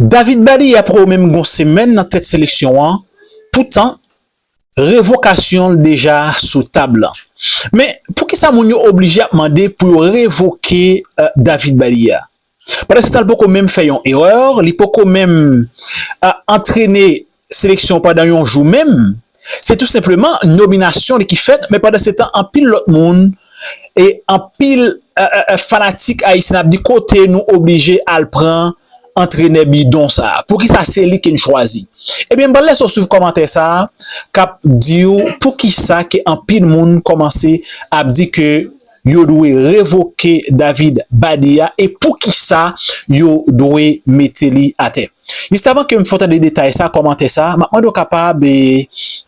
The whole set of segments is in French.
David Bali a pour même gon semaine dans tête sélection hein. Pourtant révocation déjà sous table. Mais pour qui ça moun yo obligé à demander pour révoquer David Bali? Parce que c'est beaucoup même fait une erreur, il peut quand même entraîner sélection pendant un jour même. C'est tout simplement une nomination qui fait, mais pendant ce temps, en pile l'autre monde et en pile fanatique haïtien du côté nous obligé à le prendre entraîner bidon ça. Pour qui ça c'est lui qui choisit. Eh bien, ben laisse suivre commentaire ça, cap dit pour qui ça que en pile monde commencer à dire que yo doit révoquer David Badia et pour qui ça yo doit mettre li à terre. Juste avant que me fasse des détails ça, commenter ça, maintenant vous capable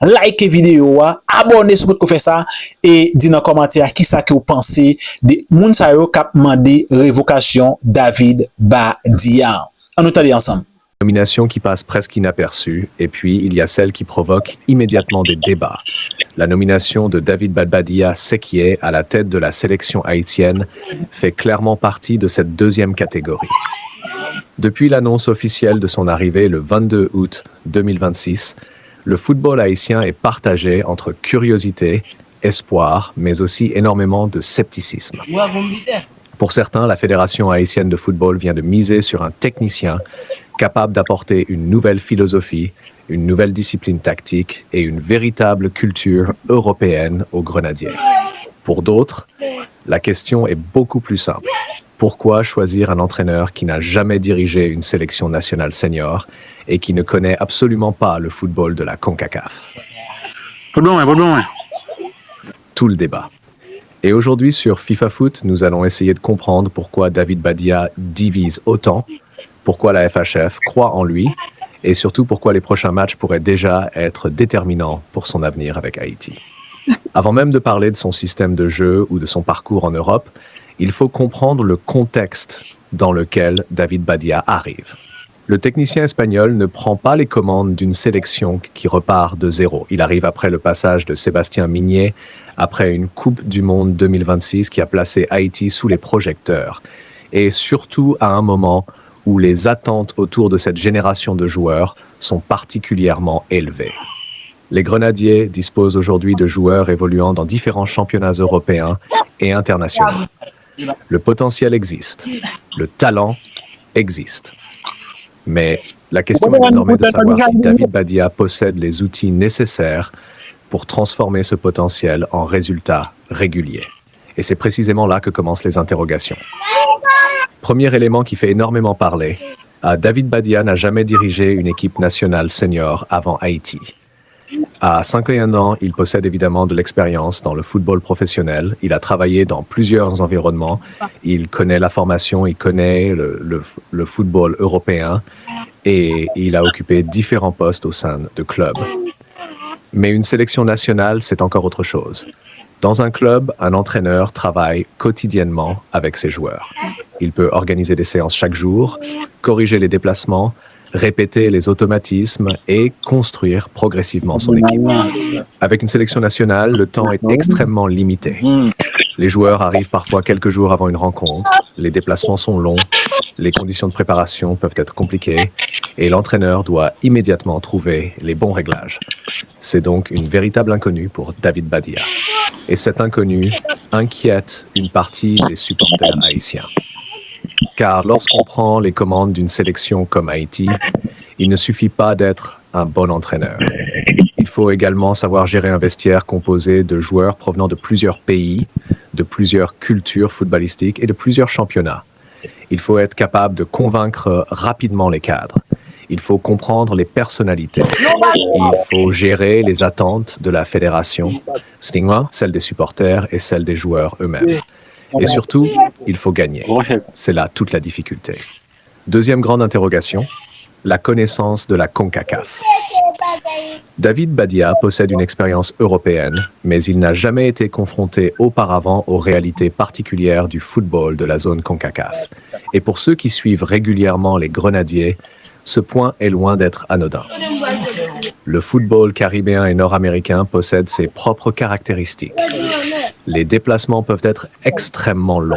liker vidéo, abonner sur votre fait ça et dire dans commentaire qui ça que vous pensez de moun sa yo k'ap mandé révocation David Badia. On nous t'aller ensemble. Nomination qui passe presque inaperçue, et puis il y a celle qui provoque immédiatement des débats. La nomination de David Badia Sekié à la tête de la sélection haïtienne fait clairement partie de cette deuxième catégorie. Depuis l'annonce officielle de son arrivée le 22 août 2026, le football haïtien est partagé entre curiosité, espoir, mais aussi énormément de scepticisme. Pour certains, la Fédération haïtienne de football vient de miser sur un technicien capable d'apporter une nouvelle philosophie, une nouvelle discipline tactique et une véritable culture européenne aux Grenadiers. Pour d'autres, la question est beaucoup plus simple. Pourquoi choisir un entraîneur qui n'a jamais dirigé une sélection nationale senior et qui ne connaît absolument pas le football de la CONCACAF? Tout le débat. Et aujourd'hui sur FIFA Foot, nous allons essayer de comprendre pourquoi David Badia divise autant, pourquoi la FHF croit en lui, et surtout pourquoi les prochains matchs pourraient déjà être déterminants pour son avenir avec Haïti. Avant même de parler de son système de jeu ou de son parcours en Europe, il faut comprendre le contexte dans lequel David Badia arrive. Le technicien espagnol ne prend pas les commandes d'une sélection qui repart de zéro. Il arrive après le passage de Sébastien Migné, après une Coupe du Monde 2026 qui a placé Haïti sous les projecteurs, et surtout à un moment où les attentes autour de cette génération de joueurs sont particulièrement élevées. Les Grenadiers disposent aujourd'hui de joueurs évoluant dans différents championnats européens et internationaux. Le potentiel existe, le talent existe. Mais la question est désormais de savoir si David Badia possède les outils nécessaires pour transformer ce potentiel en résultats réguliers. Et c'est précisément là que commencent les interrogations. Premier élément qui fait énormément parler, David Badia n'a jamais dirigé une équipe nationale senior avant Haïti. À 51 ans, il possède évidemment de l'expérience dans le football professionnel. Il a travaillé dans plusieurs environnements. Il connaît la formation, il connaît le football européen et il a occupé différents postes au sein de clubs. Mais une sélection nationale, c'est encore autre chose. Dans un club, un entraîneur travaille quotidiennement avec ses joueurs. Il peut organiser des séances chaque jour, corriger les déplacements, répéter les automatismes et construire progressivement son équipe. Avec une sélection nationale, le temps est extrêmement limité. Les joueurs arrivent parfois quelques jours avant une rencontre, les déplacements sont longs, les conditions de préparation peuvent être compliquées et l'entraîneur doit immédiatement trouver les bons réglages. C'est donc une véritable inconnue pour David Badia. Et cet inconnu inquiète une partie des supporters haïtiens. Car lorsqu'on prend les commandes d'une sélection comme Haïti, il ne suffit pas d'être un bon entraîneur. Il faut également savoir gérer un vestiaire composé de joueurs provenant de plusieurs pays, de plusieurs cultures footballistiques et de plusieurs championnats. Il faut être capable de convaincre rapidement les cadres. Il faut comprendre les personnalités. Il faut gérer les attentes de la fédération, celles des supporters et celles des joueurs eux-mêmes. Et surtout, il faut gagner. C'est là toute la difficulté. Deuxième grande interrogation, la connaissance de la CONCACAF. David Badia possède une expérience européenne, mais il n'a jamais été confronté auparavant aux réalités particulières du football de la zone CONCACAF. Et pour ceux qui suivent régulièrement les Grenadiers, ce point est loin d'être anodin. Le football caribéen et nord-américain possède ses propres caractéristiques. Les déplacements peuvent être extrêmement longs.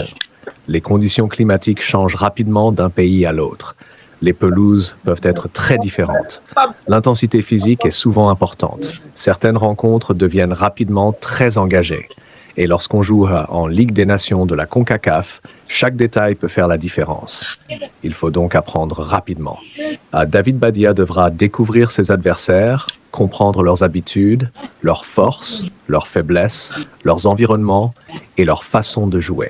Les conditions climatiques changent rapidement d'un pays à l'autre. Les pelouses peuvent être très différentes. L'intensité physique est souvent importante. Certaines rencontres deviennent rapidement très engagées. Et lorsqu'on joue en Ligue des Nations de la CONCACAF, chaque détail peut faire la différence. Il faut donc apprendre rapidement. David Badia devra découvrir ses adversaires, comprendre leurs habitudes, leurs forces, leurs faiblesses, leurs environnements et leur façon de jouer.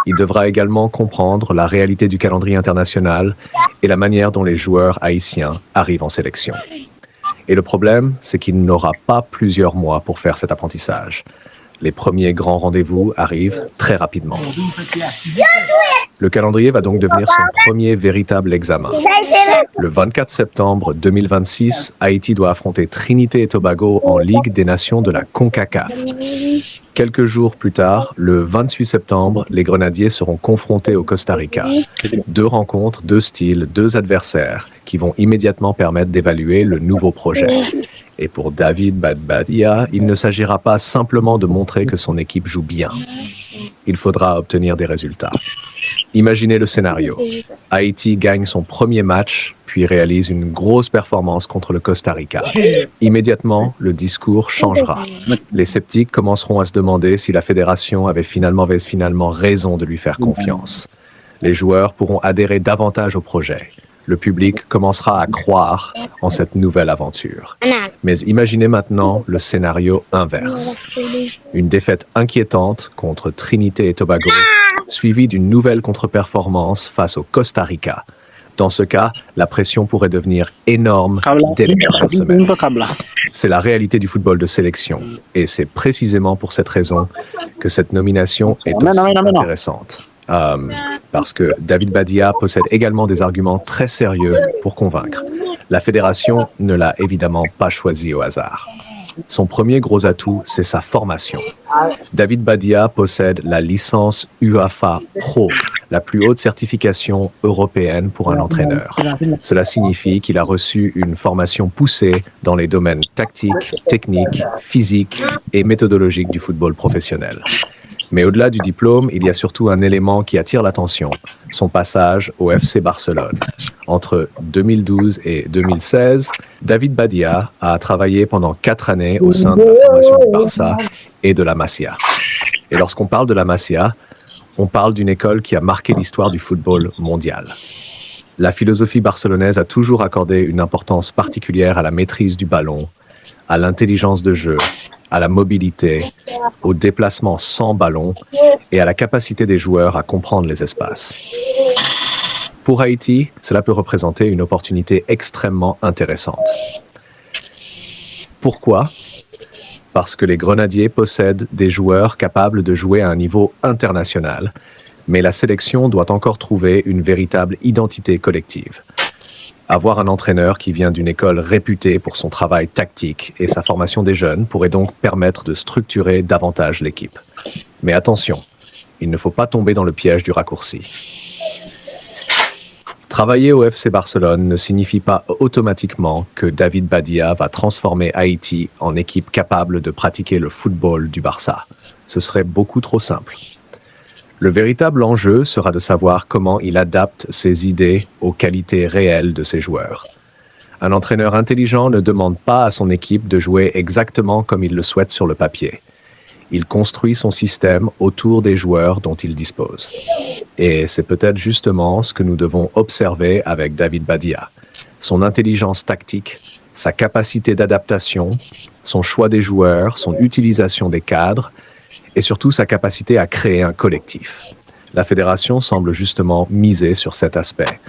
Il devra également comprendre la réalité du calendrier international et la manière dont les joueurs haïtiens arrivent en sélection. Et le problème, c'est qu'il n'aura pas plusieurs mois pour faire cet apprentissage. Les premiers grands rendez-vous arrivent très rapidement. Le calendrier va donc devenir son premier véritable examen. Le 24 septembre 2026, Haïti doit affronter Trinité et Tobago en Ligue des Nations de la CONCACAF. Quelques jours plus tard, le 28 septembre, les Grenadiers seront confrontés au Costa Rica. 2 rencontres, 2 styles, 2 adversaires qui vont immédiatement permettre d'évaluer le nouveau projet. Et pour David Badia, il ne s'agira pas simplement de montrer que son équipe joue bien. Il faudra obtenir des résultats. Imaginez le scénario. Haïti gagne son premier match, puis réalise une grosse performance contre le Costa Rica. Immédiatement, le discours changera. Les sceptiques commenceront à se demander si la fédération avait finalement raison de lui faire confiance. Les joueurs pourront adhérer davantage au projet. Le public commencera à croire en cette nouvelle aventure. Mais imaginez maintenant le scénario inverse. Une défaite inquiétante contre Trinité et Tobago, suivie d'une nouvelle contre-performance face au Costa Rica. Dans ce cas, la pression pourrait devenir énorme dès les premières semaines. C'est la réalité du football de sélection. Et c'est précisément pour cette raison que cette nomination est aussi intéressante. Parce que David Badia possède également des arguments très sérieux pour convaincre. La fédération ne l'a évidemment pas choisi au hasard. Son premier gros atout, c'est sa formation. David Badia possède la licence UEFA Pro, la plus haute certification européenne pour un entraîneur. Cela signifie qu'il a reçu une formation poussée dans les domaines tactiques, techniques, physiques et méthodologiques du football professionnel. Mais au-delà du diplôme, il y a surtout un élément qui attire l'attention, son passage au FC Barcelone. Entre 2012 et 2016, David Badia a travaillé pendant 4 années au sein de la formation du Barça et de la Masia. Et lorsqu'on parle de la Masia, on parle d'une école qui a marqué l'histoire du football mondial. La philosophie barcelonaise a toujours accordé une importance particulière à la maîtrise du ballon, à l'intelligence de jeu, à la mobilité, au déplacement sans ballon et à la capacité des joueurs à comprendre les espaces. Pour Haïti, cela peut représenter une opportunité extrêmement intéressante. Pourquoi ? Parce que les Grenadiers possèdent des joueurs capables de jouer à un niveau international, mais la sélection doit encore trouver une véritable identité collective. Avoir un entraîneur qui vient d'une école réputée pour son travail tactique et sa formation des jeunes pourrait donc permettre de structurer davantage l'équipe. Mais attention, il ne faut pas tomber dans le piège du raccourci. Travailler au FC Barcelone ne signifie pas automatiquement que David Badia va transformer Haïti en équipe capable de pratiquer le football du Barça. Ce serait beaucoup trop simple. Le véritable enjeu sera de savoir comment il adapte ses idées aux qualités réelles de ses joueurs. Un entraîneur intelligent ne demande pas à son équipe de jouer exactement comme il le souhaite sur le papier. Il construit son système autour des joueurs dont il dispose. Et c'est peut-être justement ce que nous devons observer avec David Badia. Son intelligence tactique, sa capacité d'adaptation, son choix des joueurs, son utilisation des cadres, et surtout sa capacité à créer un collectif. La fédération semble justement miser sur cet aspect.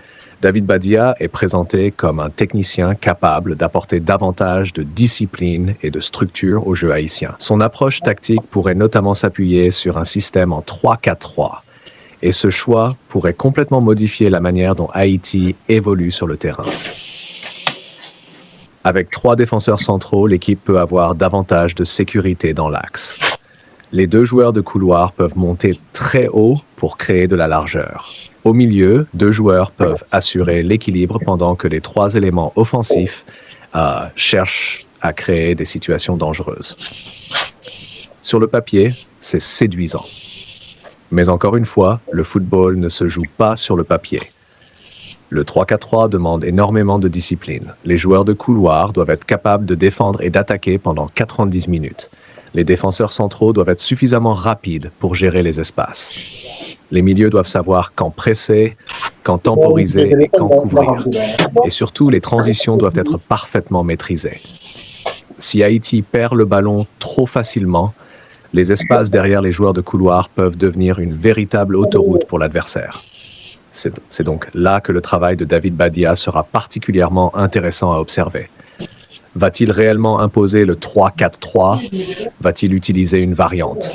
David Badia est présenté comme un technicien capable d'apporter davantage de discipline et de structure au jeu haïtien. Son approche tactique pourrait notamment s'appuyer sur un système en 3-4-3. Et ce choix pourrait complètement modifier la manière dont Haïti évolue sur le terrain. Avec 3 défenseurs centraux, l'équipe peut avoir davantage de sécurité dans l'axe. Les 2 joueurs de couloir peuvent monter très haut pour créer de la largeur. Au milieu, 2 joueurs peuvent assurer l'équilibre pendant que les 3 éléments offensifs cherchent à créer des situations dangereuses. Sur le papier, c'est séduisant. Mais encore une fois, le football ne se joue pas sur le papier. Le 3-4-3 demande énormément de discipline. Les joueurs de couloir doivent être capables de défendre et d'attaquer pendant 90 minutes. Les défenseurs centraux doivent être suffisamment rapides pour gérer les espaces. Les milieux doivent savoir quand presser, quand temporiser et quand couvrir. Et surtout, les transitions doivent être parfaitement maîtrisées. Si Haïti perd le ballon trop facilement, les espaces derrière les joueurs de couloir peuvent devenir une véritable autoroute pour l'adversaire. C'est donc là que le travail de David Badia sera particulièrement intéressant à observer. Va-t-il réellement imposer le 3-4-3? Va-t-il utiliser une variante?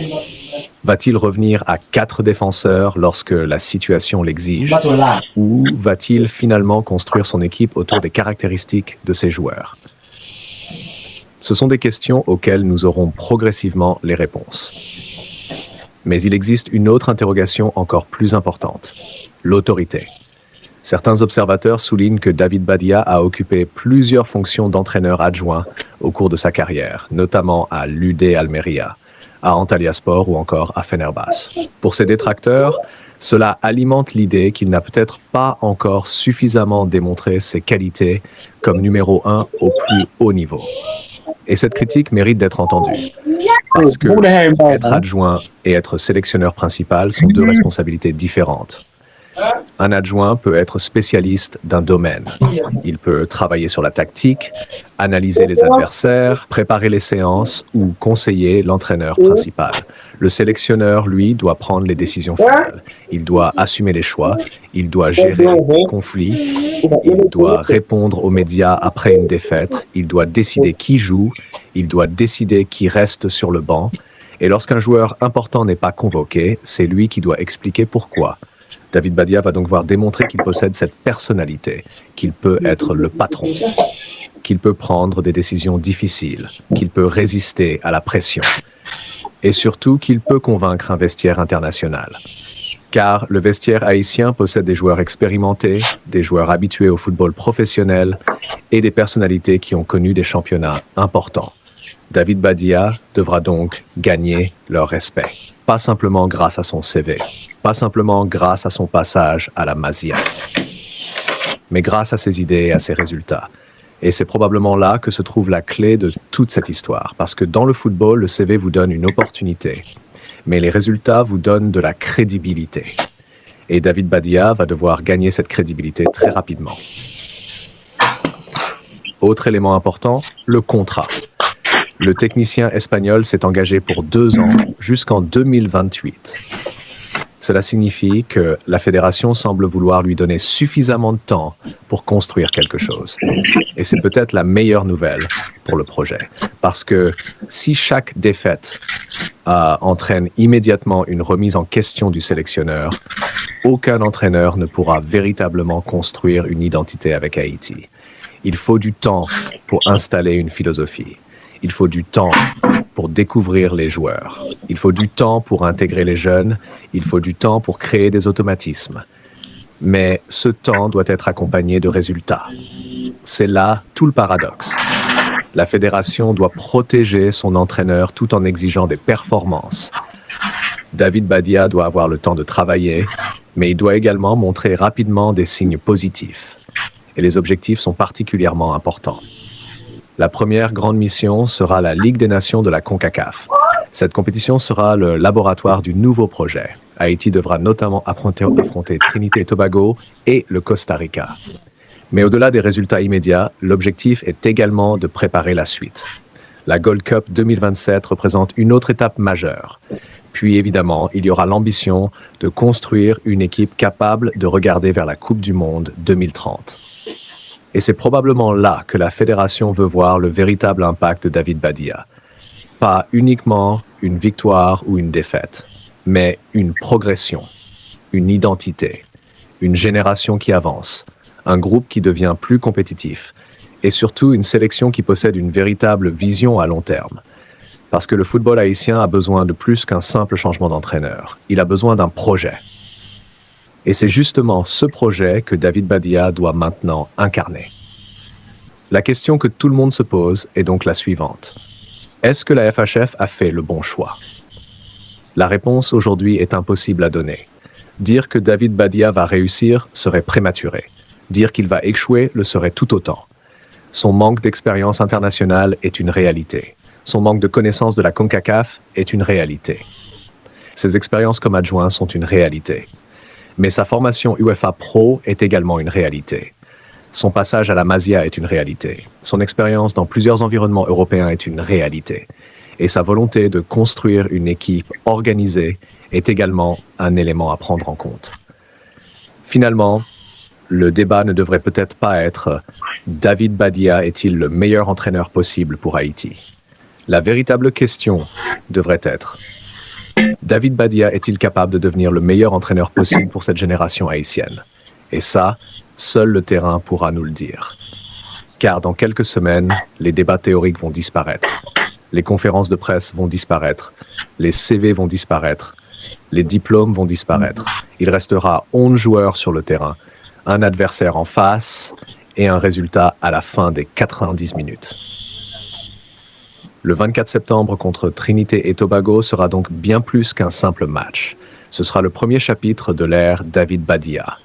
Va-t-il revenir à 4 défenseurs lorsque la situation l'exige? Ou va-t-il finalement construire son équipe autour des caractéristiques de ses joueurs? Ce sont des questions auxquelles nous aurons progressivement les réponses. Mais il existe une autre interrogation encore plus importante: l'autorité. Certains observateurs soulignent que David Badia a occupé plusieurs fonctions d'entraîneur adjoint au cours de sa carrière, notamment à l'UD Almeria, à Antalyaspor ou encore à Fenerbahçe. Pour ses détracteurs, cela alimente l'idée qu'il n'a peut-être pas encore suffisamment démontré ses qualités comme numéro 1 au plus haut niveau. Et cette critique mérite d'être entendue, parce que être adjoint et être sélectionneur principal sont deux responsabilités différentes. Un adjoint peut être spécialiste d'un domaine. Il peut travailler sur la tactique, analyser les adversaires, préparer les séances ou conseiller l'entraîneur principal. Le sélectionneur, lui, doit prendre les décisions finales. Il doit assumer les choix, il doit gérer les conflits, il doit répondre aux médias après une défaite, il doit décider qui joue, il doit décider qui reste sur le banc. Et lorsqu'un joueur important n'est pas convoqué, c'est lui qui doit expliquer pourquoi. David Badia va donc voir démontrer qu'il possède cette personnalité, qu'il peut être le patron, qu'il peut prendre des décisions difficiles, qu'il peut résister à la pression, et surtout qu'il peut convaincre un vestiaire international. Car le vestiaire haïtien possède des joueurs expérimentés, des joueurs habitués au football professionnel et des personnalités qui ont connu des championnats importants. David Badia devra donc gagner leur respect. Pas simplement grâce à son CV, pas simplement grâce à son passage à la Masia, mais grâce à ses idées et à ses résultats. Et c'est probablement là que se trouve la clé de toute cette histoire, parce que dans le football, le CV vous donne une opportunité, mais les résultats vous donnent de la crédibilité. Et David Badia va devoir gagner cette crédibilité très rapidement. Autre élément important, le contrat. Le technicien espagnol s'est engagé pour 2 ans, jusqu'en 2028. Cela signifie que la fédération semble vouloir lui donner suffisamment de temps pour construire quelque chose. Et c'est peut-être la meilleure nouvelle pour le projet. Parce que si chaque défaite entraîne immédiatement une remise en question du sélectionneur, aucun entraîneur ne pourra véritablement construire une identité avec Haïti. Il faut du temps pour installer une philosophie. Il faut du temps pour découvrir les joueurs. Il faut du temps pour intégrer les jeunes. Il faut du temps pour créer des automatismes. Mais ce temps doit être accompagné de résultats. C'est là tout le paradoxe. La fédération doit protéger son entraîneur tout en exigeant des performances. David Badia doit avoir le temps de travailler, mais il doit également montrer rapidement des signes positifs. Et les objectifs sont particulièrement importants. La première grande mission sera la Ligue des Nations de la CONCACAF. Cette compétition sera le laboratoire du nouveau projet. Haïti devra notamment affronter Trinité et Tobago et le Costa Rica. Mais au-delà des résultats immédiats, l'objectif est également de préparer la suite. La Gold Cup 2027 représente une autre étape majeure. Puis évidemment, il y aura l'ambition de construire une équipe capable de regarder vers la Coupe du Monde 2030. Et c'est probablement là que la fédération veut voir le véritable impact de David Badia. Pas uniquement une victoire ou une défaite, mais une progression, une identité, une génération qui avance, un groupe qui devient plus compétitif, et surtout une sélection qui possède une véritable vision à long terme. Parce que le football haïtien a besoin de plus qu'un simple changement d'entraîneur. Il a besoin d'un projet. Et c'est justement ce projet que David Badia doit maintenant incarner. La question que tout le monde se pose est donc la suivante. Est-ce que la FHF a fait le bon choix? La réponse aujourd'hui est impossible à donner. Dire que David Badia va réussir serait prématuré. Dire qu'il va échouer le serait tout autant. Son manque d'expérience internationale est une réalité. Son manque de connaissance de la CONCACAF est une réalité. Ses expériences comme adjoint sont une réalité. Mais sa formation UEFA Pro est également une réalité. Son passage à la Masia est une réalité. Son expérience dans plusieurs environnements européens est une réalité. Et sa volonté de construire une équipe organisée est également un élément à prendre en compte. Finalement, le débat ne devrait peut-être pas être « David Badia est-il le meilleur entraîneur possible pour Haïti ?» La véritable question devrait être « David Badia est-il capable de devenir le meilleur entraîneur possible pour cette génération haïtienne ?» Et ça, seul le terrain pourra nous le dire. Car dans quelques semaines, les débats théoriques vont disparaître. Les conférences de presse vont disparaître. Les CV vont disparaître. Les diplômes vont disparaître. Il restera 11 joueurs sur le terrain, un adversaire en face et un résultat à la fin des 90 minutes. Le 24 septembre contre Trinité et Tobago sera donc bien plus qu'un simple match. Ce sera le premier chapitre de l'ère David Badia.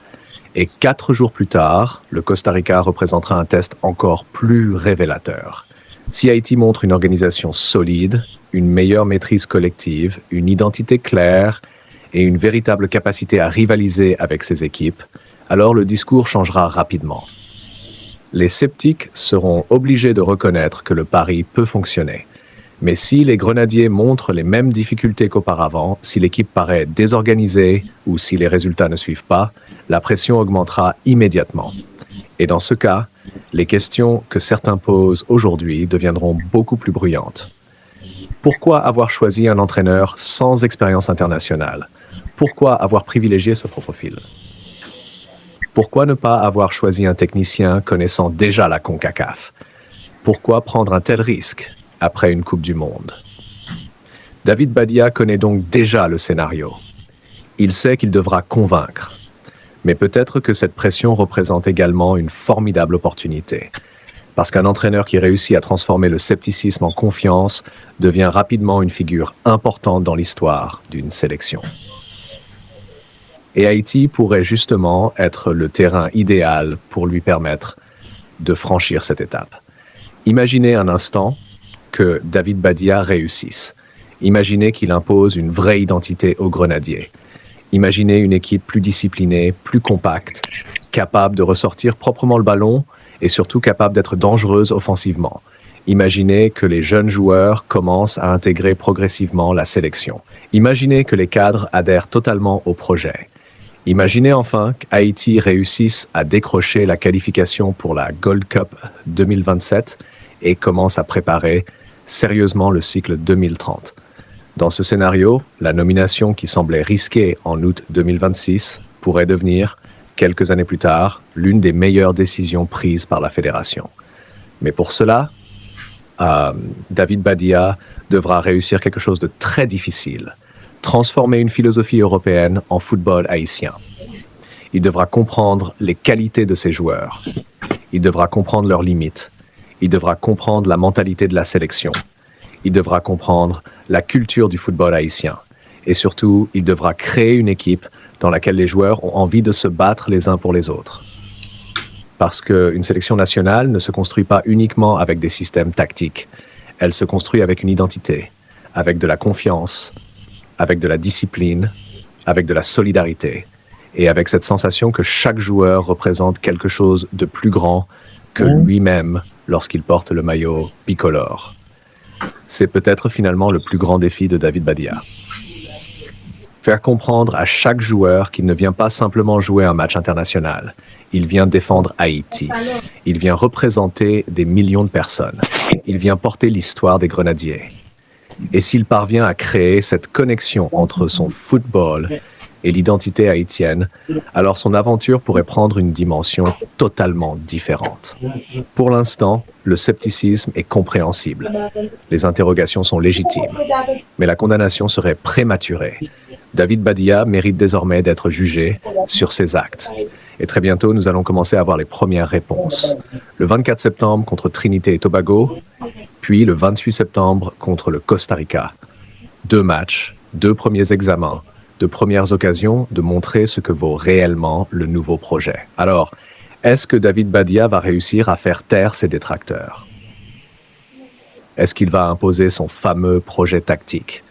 Et 4 jours plus tard, le Costa Rica représentera un test encore plus révélateur. Si Haïti montre une organisation solide, une meilleure maîtrise collective, une identité claire et une véritable capacité à rivaliser avec ses équipes, alors le discours changera rapidement. Les sceptiques seront obligés de reconnaître que le pari peut fonctionner. Mais si les Grenadiers montrent les mêmes difficultés qu'auparavant, si l'équipe paraît désorganisée ou si les résultats ne suivent pas, la pression augmentera immédiatement. Et dans ce cas, les questions que certains posent aujourd'hui deviendront beaucoup plus bruyantes. Pourquoi avoir choisi un entraîneur sans expérience internationale? Pourquoi avoir privilégié ce profil? Pourquoi ne pas avoir choisi un technicien connaissant déjà la CONCACAF? Pourquoi prendre un tel risque après une Coupe du Monde? David Badia connaît donc déjà le scénario. Il sait qu'il devra convaincre. Mais peut-être que cette pression représente également une formidable opportunité. Parce qu'un entraîneur qui réussit à transformer le scepticisme en confiance devient rapidement une figure importante dans l'histoire d'une sélection. Et Haïti pourrait justement être le terrain idéal pour lui permettre de franchir cette étape. Imaginez un instant que David Badia réussisse. Imaginez qu'il impose une vraie identité aux Grenadiers. Imaginez une équipe plus disciplinée, plus compacte, capable de ressortir proprement le ballon et surtout capable d'être dangereuse offensivement. Imaginez que les jeunes joueurs commencent à intégrer progressivement la sélection. Imaginez que les cadres adhèrent totalement au projet. Imaginez enfin qu'Haïti réussisse à décrocher la qualification pour la Gold Cup 2027 et commence à préparer sérieusement le cycle 2030. Dans ce scénario, la nomination qui semblait risquée en août 2026 pourrait devenir, quelques années plus tard, l'une des meilleures décisions prises par la fédération. Mais pour cela, David Badia devra réussir quelque chose de très difficile, transformer une philosophie européenne en football haïtien. Il devra comprendre les qualités de ses joueurs. Il devra comprendre leurs limites. Il devra comprendre la mentalité de la sélection. Il devra comprendre la culture du football haïtien. Et surtout, il devra créer une équipe dans laquelle les joueurs ont envie de se battre les uns pour les autres. Parce qu'une sélection nationale ne se construit pas uniquement avec des systèmes tactiques. Elle se construit avec une identité, avec de la confiance, avec de la discipline, avec de la solidarité, et avec cette sensation que chaque joueur représente quelque chose de plus grand que lui-même lorsqu'il porte le maillot bicolore. C'est peut-être finalement le plus grand défi de David Badia. Faire comprendre à chaque joueur qu'il ne vient pas simplement jouer un match international. Il vient défendre Haïti. Il vient représenter des millions de personnes. Il vient porter l'histoire des Grenadiers. Et s'il parvient à créer cette connexion entre son football et l'identité haïtienne, alors son aventure pourrait prendre une dimension totalement différente. Pour l'instant, le scepticisme est compréhensible. Les interrogations sont légitimes. Mais la condamnation serait prématurée. David Badia mérite désormais d'être jugé sur ses actes. Et très bientôt, nous allons commencer à avoir les premières réponses. Le 24 septembre contre Trinité et Tobago, puis le 28 septembre contre le Costa Rica. 2 matchs, 2 premiers examens, 2 premières occasions de montrer ce que vaut réellement le nouveau projet. Alors, Est-ce que David Badia va réussir à faire taire ses détracteurs? Est-ce qu'il va imposer son fameux projet tactique?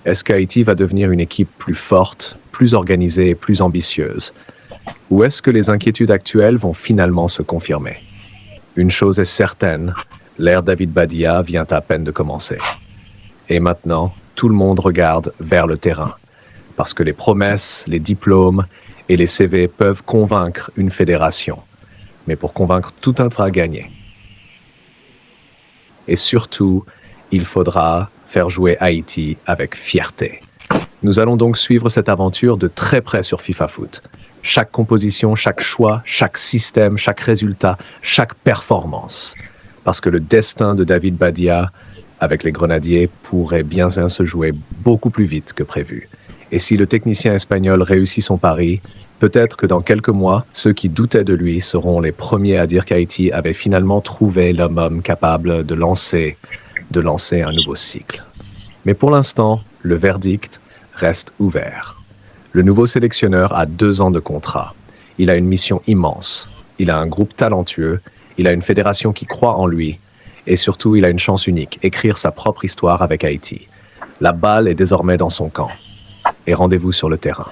Est-ce qu'Haïti va devenir une équipe plus forte, plus organisée et plus ambitieuse? Ou est-ce que les inquiétudes actuelles vont finalement se confirmer? Une chose est certaine, l'ère David Badia vient à peine de commencer. Et maintenant, tout le monde regarde vers le terrain, parce que les promesses, les diplômes et les CV peuvent convaincre une fédération. Mais pour convaincre, tout un bras gagné. Et surtout, il faudra faire jouer Haïti avec fierté. Nous allons donc suivre cette aventure de très près sur FIFA Foot. Chaque composition, chaque choix, chaque système, chaque résultat, chaque performance. Parce que le destin de David Badia avec les Grenadiers pourrait bien se jouer beaucoup plus vite que prévu. Et si le technicien espagnol réussit son pari, peut-être que dans quelques mois, ceux qui doutaient de lui seront les premiers à dire qu'Haïti avait finalement trouvé l'homme capable de lancer un nouveau cycle. Mais pour l'instant, le verdict reste ouvert. Le nouveau sélectionneur a 2 ans de contrat. Il a une mission immense. Il a un groupe talentueux. Il a une fédération qui croit en lui. Et surtout, il a une chance unique, écrire sa propre histoire avec Haïti. La balle est désormais dans son camp. Et rendez-vous sur le terrain.